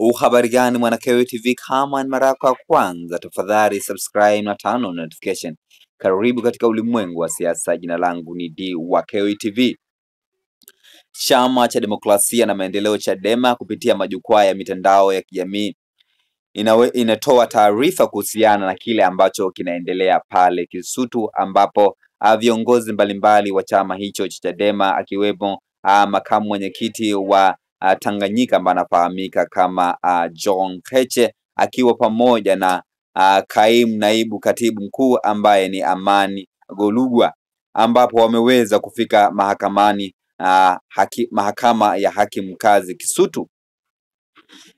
Uhabari gani mwana KO TV? Kama ni mara yako ya kwanza, tafadhali subscribe na turn on notification. Karibu katika ulimwengu wa siasa. Jina langu ni D wa KO TV. Chama cha Demokrasia na Maendeleo Chadema kupitia majukwaa ya mitandao ya kijamii inatoa taarifa kuhusiana na kile ambacho kinaendelea pale Kisutu, ambapo viongozi mbalimbali wa chama hicho cha Chadema akiwemo makamu mwenyekiti wa Tanganyika ambaye anafahamika kama John Heche akiwa pamoja na kaimu naibu katibu mkuu ambaye ni Amani Golugwa, ambapo wameweza kufika mahakamani mahakama ya hakimu mkazi Kisutu.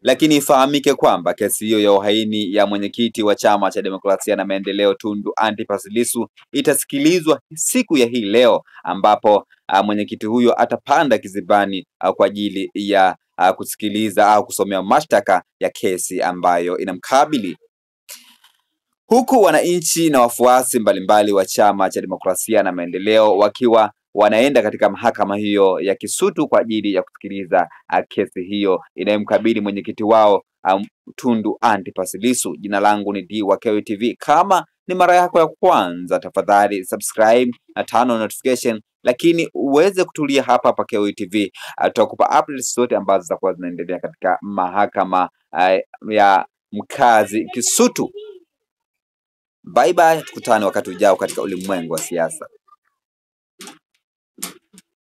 Lakini ifahamike kwamba kesi hiyo ya uhaini ya mwenyekiti wa Chama cha Demokrasia na Maendeleo Tundu Antipas Lissu itasikilizwa siku ya hii leo, ambapo mwenyekiti huyo atapanda kizimbani kwa ajili ya kusikiliza au kusomea mashtaka ya kesi ambayo inamkabili, huku wananchi na wafuasi mbalimbali wa Chama cha Demokrasia na Maendeleo wakiwa wanaenda katika mahakama hiyo ya Kisutu kwa ajili ya kusikiliza kesi hiyo inayomkabili mwenyekiti wao Tundu Antipas Lissu. Jina langu ni D wa KO TV. Kama ni mara yako ya kwanza, tafadhali subscribe na turn on notification, lakini uweze kutulia hapa KO TV. Tutakupa updates zote ambazo zitakuwa zinaendelea katika mahakama ya mkazi Kisutu. Bye bye, tukutane wakati ujao katika ulimwengu wa siasa.